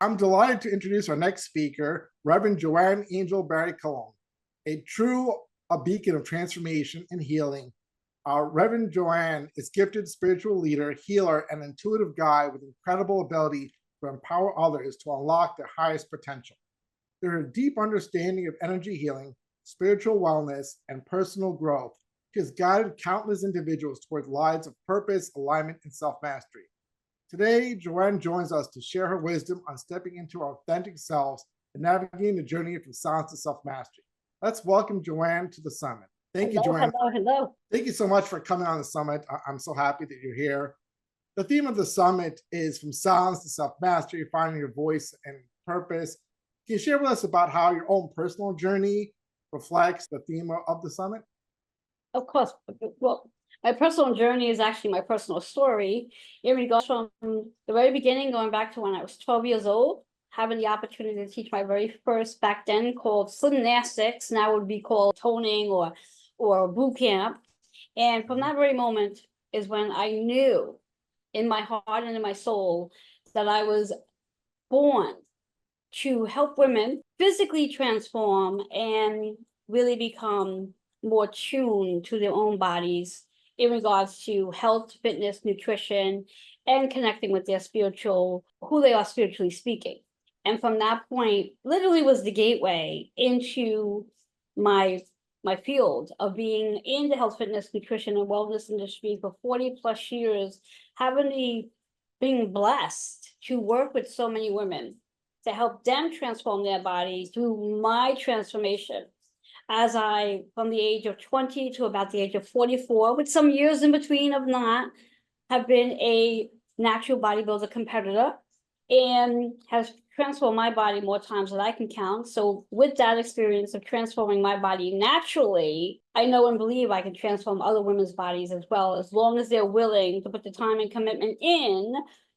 I'm delighted to introduce our next speaker, Reverend Joanne Angel Barry Colon, a beacon of transformation and healing. Reverend Joanne is gifted spiritual leader, healer, and intuitive guide with incredible ability to empower others to unlock their highest potential. Through her deep understanding of energy healing, spiritual wellness, and personal growth, she has guided countless individuals towards lives of purpose, alignment, and self-mastery. Today, Joanne joins us to share her wisdom on stepping into our authentic selves and navigating the journey from silence to self-mastery. Let's welcome Joanne to the summit. Thank you, Joanne. Hello. Thank you so much for coming on the summit. I'm so happy that you're here. The theme of the summit is from silence to self-mastery, finding your voice and purpose. Can you share with us about how your own personal journey reflects the theme of the summit? Of course. Well, my personal journey is actually my personal story. It regards from the very beginning, going back to when I was 12 years old, having the opportunity to teach my very first, back then called gymnastics, now would be called toning or boot camp. And from that very moment is when I knew in my heart and in my soul that I was born to help women physically transform and really become more tuned to their own bodies in regards to health, fitness, nutrition, and connecting with their spiritual, who they are spiritually speaking. And from that point, literally was the gateway into my field of being in the health, fitness, nutrition, and wellness industry for 40 plus years, being blessed to work with so many women to help them transform their bodies through my transformation. As I, from the age of 20 to about the age of 44, with some years in between of not, have been a natural bodybuilder competitor and has transformed my body more times than I can count. So with that experience of transforming my body naturally, I know and believe I can transform other women's bodies as well, as long as they're willing to put the time and commitment in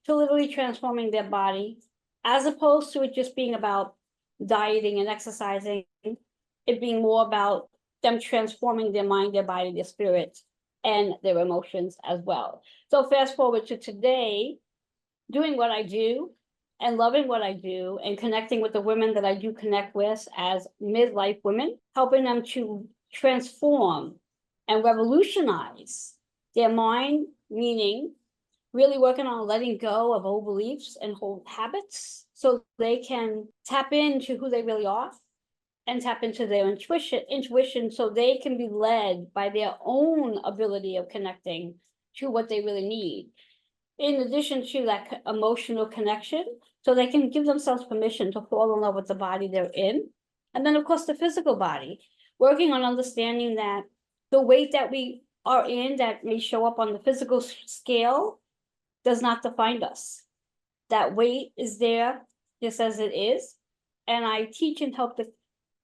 to literally transforming their body, as opposed to it just being about dieting and exercising, it being more about them transforming their mind, their body, their spirit, and their emotions as well. So fast forward to today, doing what I do and loving what I do and connecting with the women that I do connect with as midlife women, helping them to transform and revolutionize their mind, meaning really working on letting go of old beliefs and old habits so they can tap into who they really are and tap into their intuition so they can be led by their own ability of connecting to what they really need. In addition to that emotional connection, so they can give themselves permission to fall in love with the body they're in. And then, of course, the physical body, working on understanding that the weight that we are in that may show up on the physical scale does not define us. That weight is there just as it is. And I teach and help the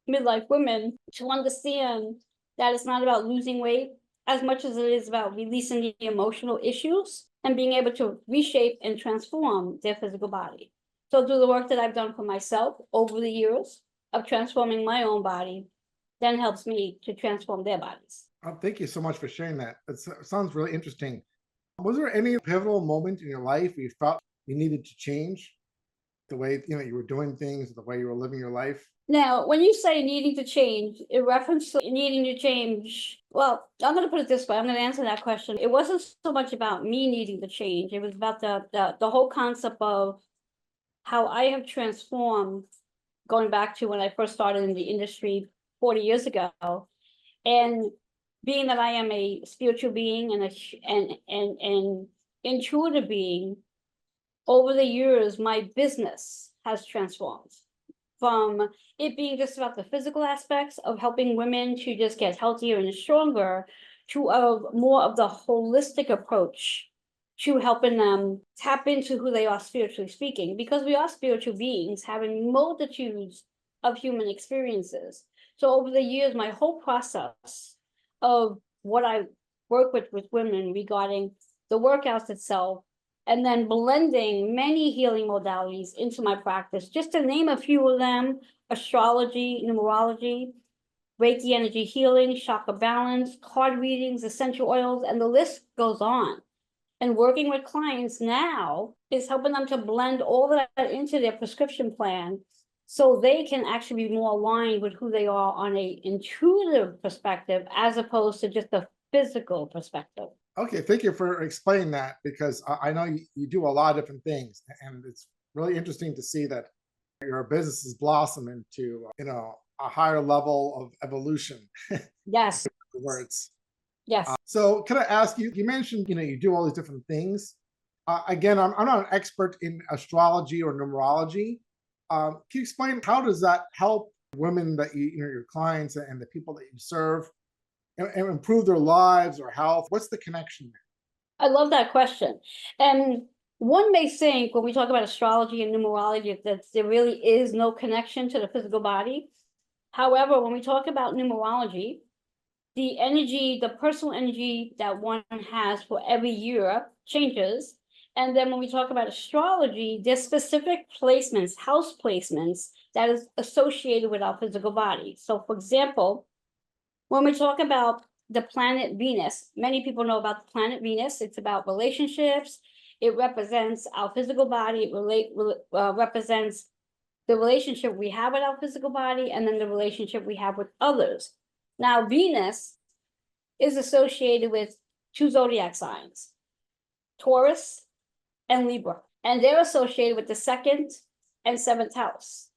midlife women to understand that it's not about losing weight as much as it is about releasing the emotional issues and being able to reshape and transform their physical body. So through the work that I've done for myself over the years of transforming my own body, then helps me to transform their bodies. Thank you so much for sharing that. It sounds really interesting. Was there any pivotal moment in your life where you felt you needed to change the way you were doing things, the way you were living your life? Now, when you say needing to change, in reference to needing to change, well, I'm going to put it this way. I'm going to answer that question. It wasn't so much about me needing to change. It was about the whole concept of how I have transformed, going back to when I first started in the industry 40 years ago. And being that I am a spiritual being and intuitive being, over the years, my business has transformed. From it being just about the physical aspects of helping women to just get healthier and stronger, to more of the holistic approach to helping them tap into who they are spiritually speaking, because we are spiritual beings having multitudes of human experiences. So over the years, my whole process of what I work with women regarding the workouts itself, and then blending many healing modalities into my practice, just to name a few of them: astrology, numerology, Reiki energy healing, chakra balance, card readings, essential oils, and the list goes on. And working with clients now is helping them to blend all of that into their prescription plan so they can actually be more aligned with who they are on a intuitive perspective as opposed to just a physical perspective. Okay, thank you for explaining that, because I know you do a lot of different things, and it's really interesting to see that your business has blossomed into, a higher level of evolution. Yes, Words. yes. So can I ask you, you mentioned, you do all these different things. Again, I'm not an expert in astrology or numerology. Can you explain how does that help women that your clients and the people that you serve, and improve their lives or health? What's the connection there? I love that question. And one may think when we talk about astrology and numerology that there really is no connection to the physical body. However, when we talk about numerology, the energy, the personal energy that one has for every year changes. And then when we talk about astrology, there's specific placements, house placements that is associated with our physical body. So for example, when we talk about the planet Venus, many people know about the planet Venus. It's about relationships. It represents our physical body. It represents the relationship we have with our physical body and then the relationship we have with others. Now, Venus is associated with two zodiac signs, Taurus and Libra, and they're associated with the 2nd and 7th house.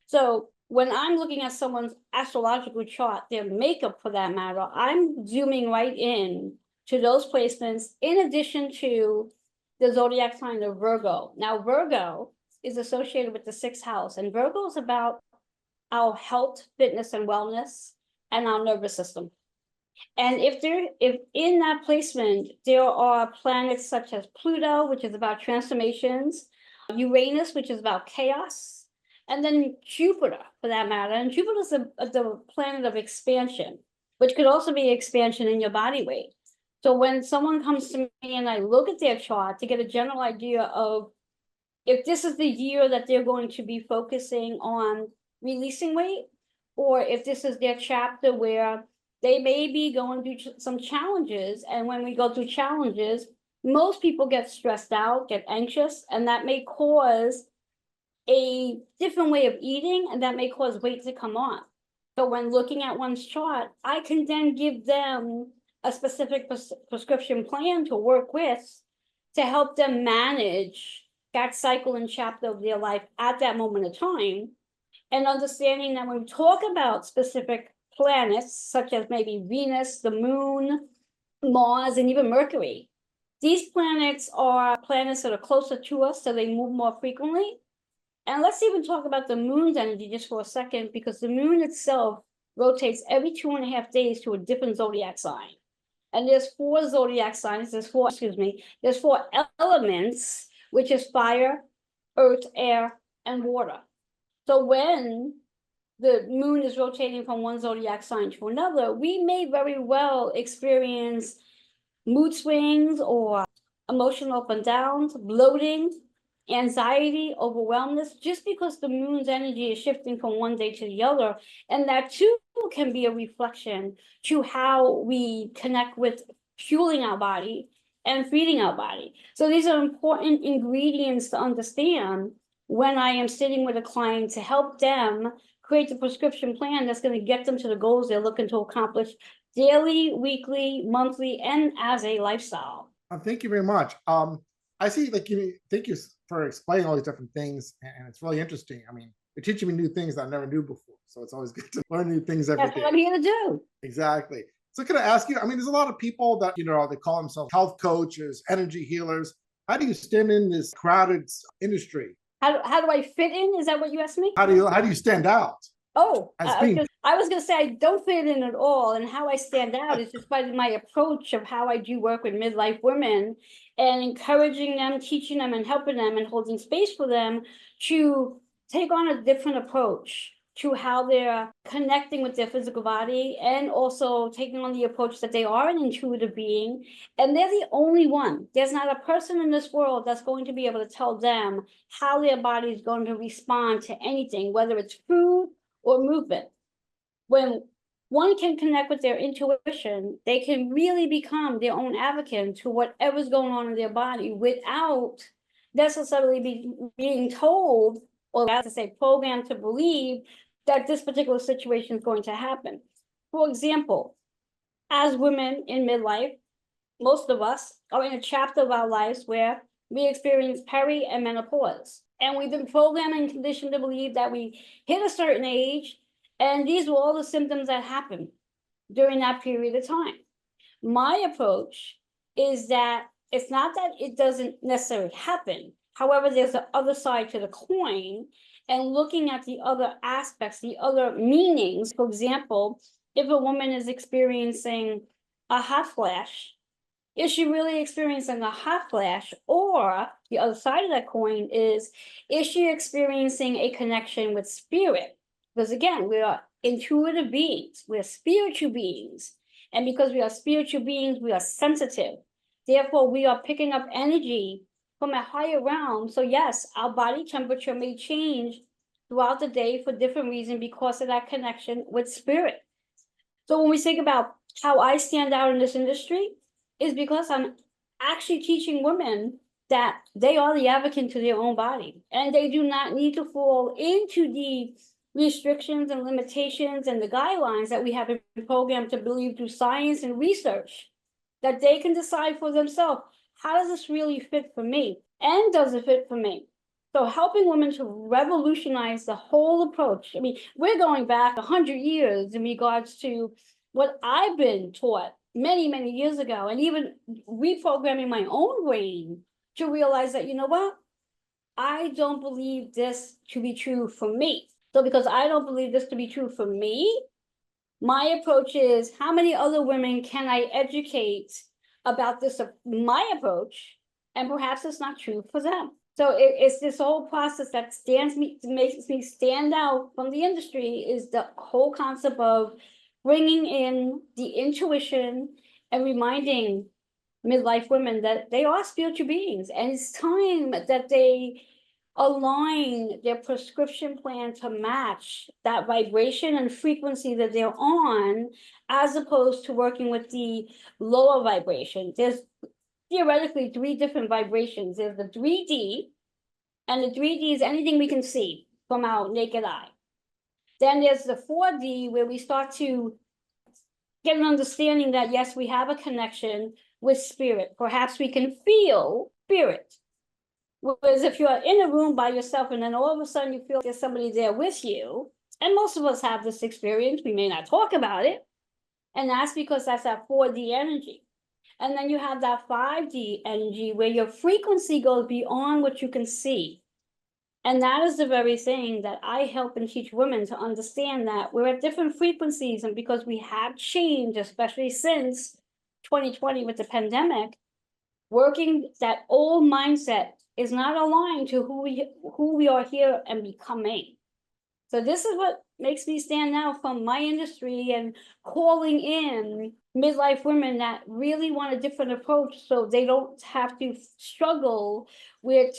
So when I'm looking at someone's astrological chart, their makeup for that matter, I'm zooming right in to those placements in addition to the zodiac sign of Virgo. Now, Virgo is associated with the 6th house, and Virgo is about our health, fitness, and wellness, and our nervous system. And if in that placement, there are planets such as Pluto, which is about transformations, Uranus, which is about chaos, and then Jupiter, for that matter. And Jupiter is the planet of expansion, which could also be expansion in your body weight. So when someone comes to me and I look at their chart to get a general idea of if this is the year that they're going to be focusing on releasing weight, or if this is their chapter where they may be going through some challenges. And when we go through challenges, most people get stressed out, get anxious, and that may cause a different way of eating, and that may cause weight to come on. So when looking at one's chart, I can then give them a specific prescription plan to work with to help them manage that cycle and chapter of their life at that moment of time. And understanding that when we talk about specific planets, such as maybe Venus, the moon, Mars, and even Mercury, these planets are planets that are closer to us, so they move more frequently. And let's even talk about the moon's energy just for a second, because the moon itself rotates every 2.5 days to a different zodiac sign. And there's 4 zodiac signs, there's four elements, which is fire, earth, air, and water. So when the moon is rotating from one zodiac sign to another, we may very well experience mood swings or emotional up and downs, bloating, anxiety, overwhelmness, just because the moon's energy is shifting from one day to the other. And that too can be a reflection to how we connect with fueling our body and feeding our body. So these are important ingredients to understand when I am sitting with a client to help them create the prescription plan that's going to get them to the goals they're looking to accomplish daily, weekly, monthly, and as a lifestyle. Thank you very much. I see, thank you for explaining all these different things, and it's really interesting. I mean, you're teaching me new things that I never knew before, so it's always good to learn new things every day. That's what I'm here to do. Exactly. So can I ask you, I mean, there's a lot of people that, they call themselves health coaches, energy healers. How do you stand in this crowded industry? How do I fit in? Is that what you asked me? How do you stand out? Oh, I was going to say I don't fit in at all. And how I stand out is just by my approach of how I do work with midlife women and encouraging them, teaching them, and helping them and holding space for them to take on a different approach to how they're connecting with their physical body, and also taking on the approach that they are an intuitive being, and they're the only one. There's not a person in this world that's going to be able to tell them how their body is going to respond to anything, whether it's food or movement. When one can connect with their intuition, they can really become their own advocate to whatever's going on in their body without necessarily being told, or as to say, programmed to believe that this particular situation is going to happen. For example, as women in midlife, most of us are in a chapter of our lives where we experience peri and menopause. And we've been programmed and conditioned to believe that we hit a certain age, and these were all the symptoms that happen during that period of time. My approach is that it's not that it doesn't necessarily happen. However, there's the other side to the coin, and looking at the other aspects, the other meanings. For example, if a woman is experiencing a hot flash, is she really experiencing a hot flash? Or the other side of that coin is she experiencing a connection with spirit? Because again, we are intuitive beings, we're spiritual beings. And because we are spiritual beings, we are sensitive. Therefore, we are picking up energy from a higher realm. So yes, our body temperature may change throughout the day for different reasons because of that connection with spirit. So when we think about how I stand out in this industry, is because I'm actually teaching women that they are the advocate to their own body, and they do not need to fall into the restrictions and limitations and the guidelines that we have been programmed to believe through science and research, that they can decide for themselves, how does this really fit for me? And does it fit for me? So helping women to revolutionize the whole approach. I mean, we're going back 100 years in regards to what I've been taught many, many years ago, and even reprogramming my own brain to realize that, you know what? I don't believe this to be true for me. So because I don't believe this to be true for me, my approach is, how many other women can I educate about this, my approach, and perhaps it's not true for them. So it's this whole process that makes me stand out from the industry, is the whole concept of bringing in the intuition and reminding midlife women that they are spiritual beings, and it's time that they align their prescription plan to match that vibration and frequency that they're on, as opposed to working with the lower vibration. There's theoretically 3 different vibrations. There's the 3D, and the 3D is anything we can see from our naked eye. Then there's the 4D, where we start to get an understanding that yes, we have a connection with spirit. Perhaps we can feel spirit. Whereas if you're in a room by yourself and then all of a sudden you feel there's somebody there with you, and most of us have this experience, we may not talk about it, and that's because that's that 4D energy. And then you have that 5D energy where your frequency goes beyond what you can see. And that is the very thing that I help and teach women to understand, that we're at different frequencies, and because we have changed, especially since 2020 with the pandemic, working that old mindset is not aligned to who we are here and becoming. So this is what makes me stand out from my industry, and calling in midlife women that really want a different approach, so they don't have to struggle with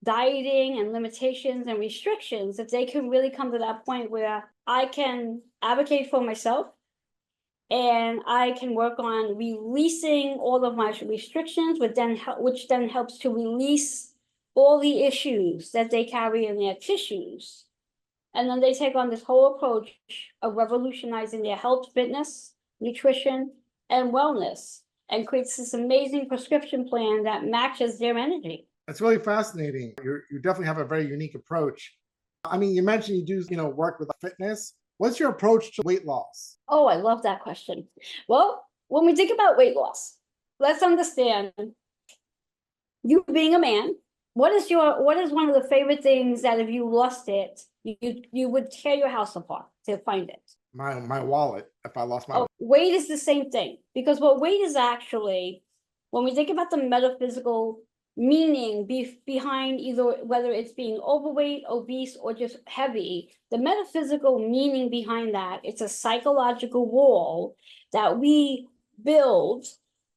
dieting and limitations and restrictions. If they can really come to that point where I can advocate for myself, and I can work on releasing all of my restrictions, which then helps to release all the issues that they carry in their tissues. And then they take on this whole approach of revolutionizing their health, fitness, nutrition, and wellness, and creates this amazing prescription plan that matches their energy. That's really fascinating. You definitely have a very unique approach. I mean, you mentioned you do, work with fitness. What's your approach to weight loss? Oh, I love that question. Well, when we think about weight loss, let's understand, you being a man, what is one of the favorite things that if you lost it, you would tear your house apart to find it? My wallet, if I lost my weight is the same thing, because what weight is actually, when we think about the metaphysical meaning behind either whether it's being overweight, obese, or just heavy, the metaphysical meaning behind that, it's a psychological wall that we build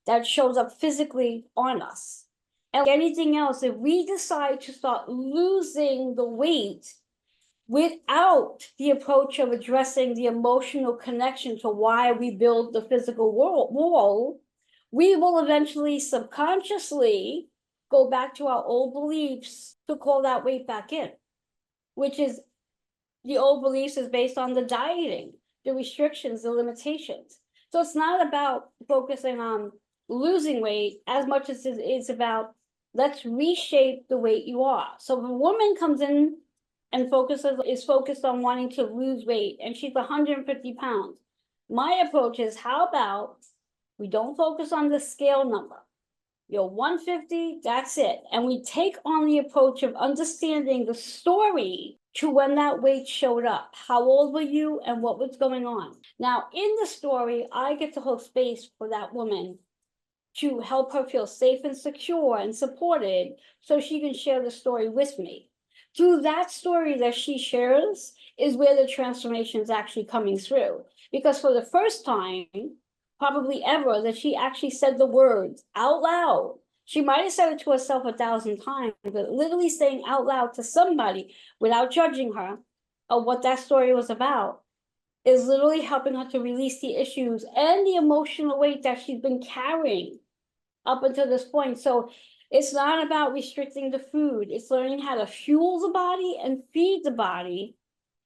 that shows up physically on us. And like anything else, if we decide to start losing the weight, without the approach of addressing the emotional connection to why we build the physical wall, we will eventually subconsciously go back to our old beliefs to call that weight back in, which is the old beliefs is based on the dieting, the restrictions, the limitations. So it's not about focusing on losing weight as much as it is about let's reshape the weight you are. So if a woman comes in and is focused on wanting to lose weight and she's 150 pounds, my approach is, how about we don't focus on the scale number? You're 150, that's it. And we take on the approach of understanding the story to when that weight showed up. How old were you and what was going on? Now, in the story, I get to hold space for that woman to help her feel safe and secure and supported so she can share the story with me. Through that story that she shares is where the transformation is actually coming through. Because for the first time, probably ever, that she actually said the words out loud. She might have said it to herself 1,000 times, but literally saying out loud to somebody without judging her of what that story was about is literally helping her to release the issues and the emotional weight that she's been carrying up until this point. So it's not about restricting the food. It's learning how to fuel the body and feed the body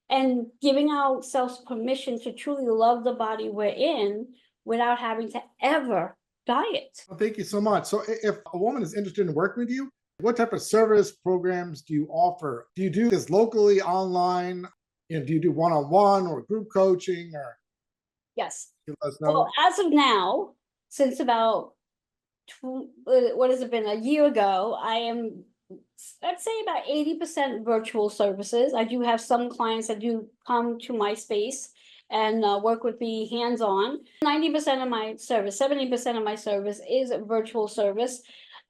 and giving ourselves permission to truly love the body we're in without having to ever diet. Well, thank you so much. So if a woman is interested in working with you, what type of service programs do you offer? Do you do this locally, online? Do you do one-on-one or group coaching, or Yes. you let us know? Well, as of now, since about what has it been, a year ago, I am, let's say, about 80% virtual services. I do have some clients that do come to my space and work with me hands-on. 90% of my service, 70% of my service is virtual service.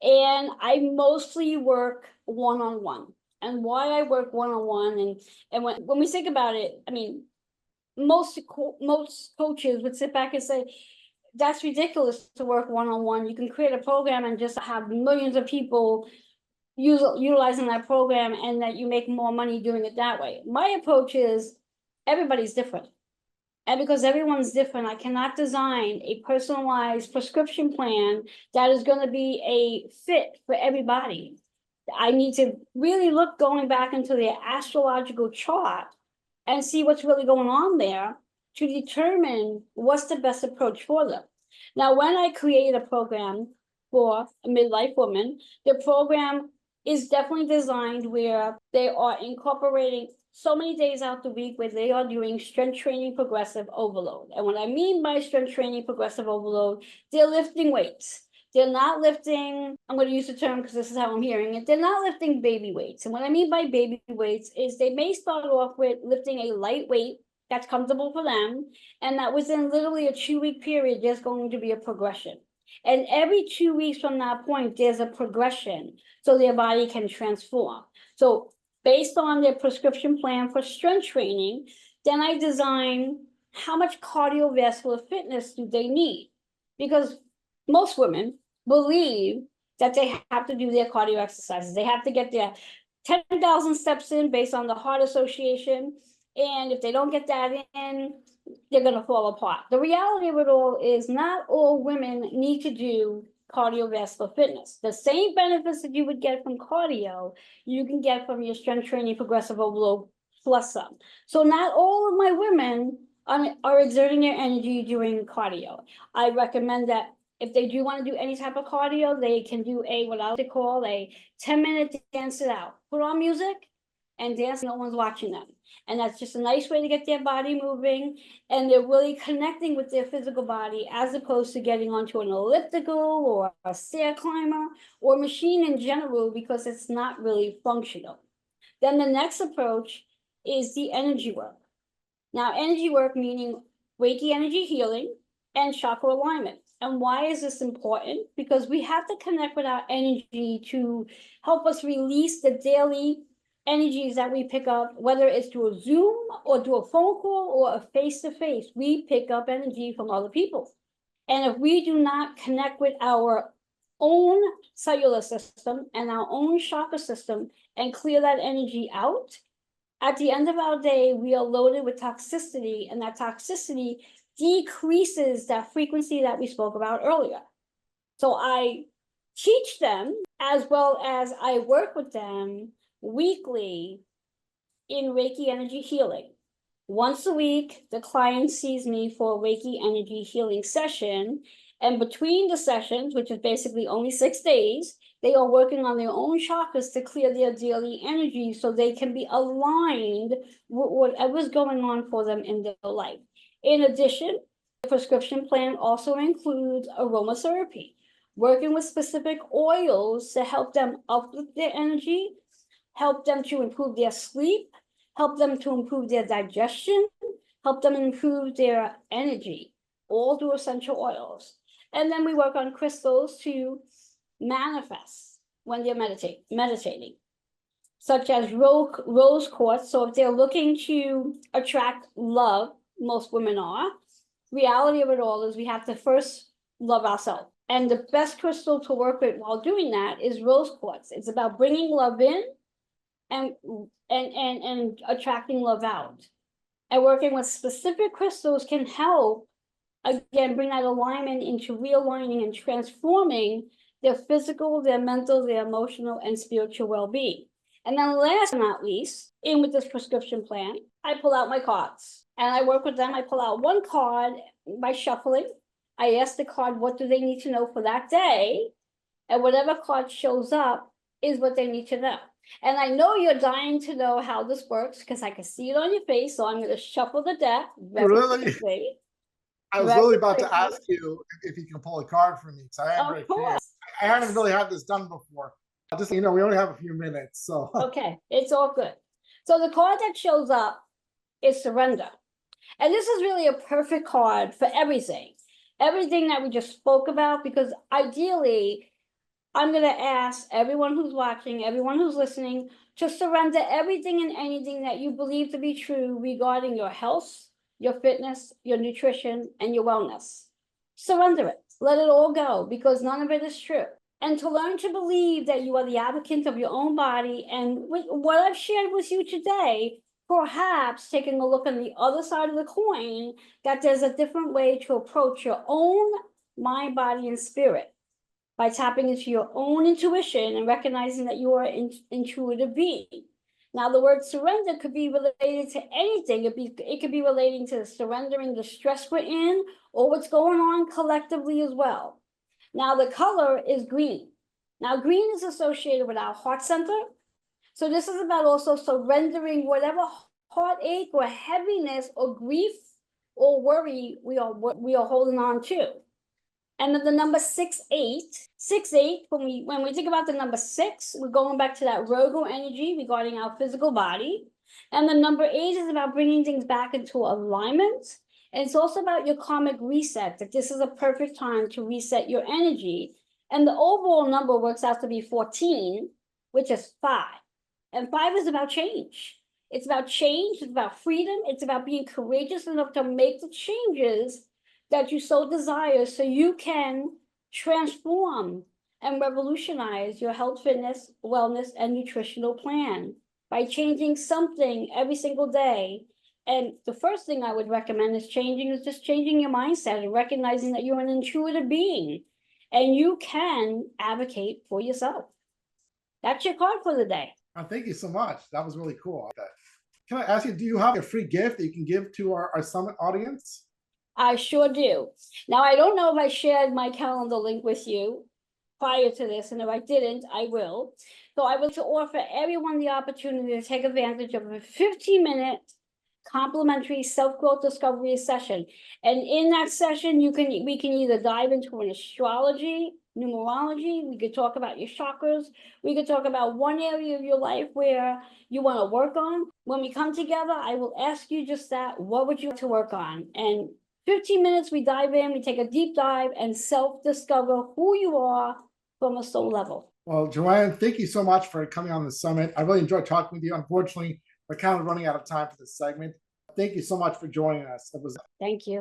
And I mostly work one-on-one. And why I work one-on-one, and when we think about it, I mean, most coaches would sit back and say, that's ridiculous to work one-on-one. You can create a program and just have millions of people utilizing that program, and that you make more money doing it that way. My approach is everybody's different. And because everyone's different, I cannot design a personalized prescription plan that is going to be a fit for everybody. I need to really look going back into the astrological chart and see what's really going on there to determine what's the best approach for them. Now, when I create a program for a midlife woman, the program is definitely designed where they are incorporating so many days out the week where they are doing strength training progressive overload. And what I mean by strength training progressive overload, they're lifting weights. They're not lifting, I'm going to use the term because this is how I'm hearing it, they're not lifting baby weights. And what I mean by baby weights is they may start off with lifting a light weight that's comfortable for them, and that within literally a 2-week period, there's going to be a progression. And every 2 weeks from that point, there's a progression so their body can transform. So based on their prescription plan for strength training, then I design how much cardiovascular fitness do they need? Because most women believe that they have to do their cardio exercises. They have to get their 10,000 steps in based on the Heart Association. And if they don't get that in, they're going to fall apart. The reality of it all is not all women need to do cardiovascular fitness. The same benefits that you would get from cardio, you can get from your strength training progressive overload plus some. So not all of my women are exerting their energy doing cardio. I recommend that if they do want to do any type of cardio, they can do what I like to call a 10-minute dance it out. Put on music and dance, no one's watching them. And that's just a nice way to get their body moving, and they're really connecting with their physical body as opposed to getting onto an elliptical or a stair climber or machine in general, because it's not really functional. Then the next approach is the energy work. Now, energy work meaning Reiki energy healing and chakra alignment. And why is this important? Because we have to connect with our energy to help us release the daily energies that we pick up, whether it's through a Zoom or through a phone call or a face-to-face. We pick up energy from other people. And if we do not connect with our own cellular system and our own chakra system and clear that energy out, At the end of our day, we are loaded with toxicity, and that toxicity decreases that frequency that we spoke about earlier. So I teach them as well as I work with them weekly in Reiki energy healing. Once a week, the client sees me for a Reiki energy healing session. And between the sessions, which is basically only 6 days, they are working on their own chakras to clear their daily energy so they can be aligned with whatever's going on for them in their life. In addition, the prescription plan also includes aromatherapy, working with specific oils to help them uplift their energy, help them to improve their sleep, help them to improve their digestion, help them improve their energy, all through essential oils. And then we work on crystals to manifest when they're meditating, such as rose quartz. So if they're looking to attract love, most women are, reality of it all is we have to first love ourselves. And the best crystal to work with while doing that is rose quartz. It's about bringing love in and attracting love out. And working with specific crystals can help, again, bring that alignment into realigning and transforming their physical, their mental, their emotional, and spiritual well-being. And then last but not least, in with this prescription plan, I pull out my cards. And I work with them. I pull out one card by shuffling. I ask the card, what do they need to know for that day? And whatever card shows up is what they need to know. And I know you're dying to know how this works because I can see it on your face. So I'm going to shuffle the deck very quickly. I was really about to ask you if you can pull a card for me, because I am very curious. I haven't really had this done before. Just, we only have a few minutes, so. Okay, it's all good. So the card that shows up is surrender. And this is really a perfect card for everything that we just spoke about, because ideally, I'm going to ask everyone who's watching, everyone who's listening, to surrender everything and anything that you believe to be true regarding your health, your fitness, your nutrition, and your wellness. Surrender it. Let it all go, because none of it is true. And to learn to believe that you are the advocate of your own body, and with what I've shared with you today, perhaps taking a look on the other side of the coin, that there's a different way to approach your own mind, body, and spirit by tapping into your own intuition and recognizing that you are an intuitive being. Now, the word surrender could be related to anything. It could be relating to surrendering the stress we're in or what's going on collectively as well. Now, the color is green. Now, green is associated with our heart center. So this is about also surrendering whatever heartache or heaviness or grief or worry we are holding on to. And then the number 6-8, when we think about the number 6, we're going back to that Virgo energy regarding our physical body. And the number 8 is about bringing things back into alignment. And it's also about your karmic reset, that this is a perfect time to reset your energy. And the overall number works out to be 14, which is 5. And 5 is about change. It's about change, it's about freedom, it's about being courageous enough to make the changes that you so desire, so you can transform and revolutionize your health, fitness, wellness, and nutritional plan by changing something every single day. And the first thing I would recommend is just changing your mindset and recognizing that you're an intuitive being and you can advocate for yourself. That's your card for the day. Thank you so much. That was really cool. Can I ask you, do you have a free gift that you can give to our summit audience? I sure do. Now, I don't know if I shared my calendar link with you prior to this, and if I didn't, I will. So I would like to offer everyone the opportunity to take advantage of a 15-minute complimentary self-growth discovery session. And in that session, we can either dive into an astrology, numerology, we could talk about your chakras, we could talk about one area of your life where you want to work on. When we come together, I will ask you just that, what would you like to work on? And 15 minutes, we dive in, we take a deep dive and self-discover who you are from a soul level. Well, Joanne, thank you so much for coming on the summit. I really enjoyed talking with you. Unfortunately, we're kind of running out of time for this segment. Thank you so much for joining us. Thank you.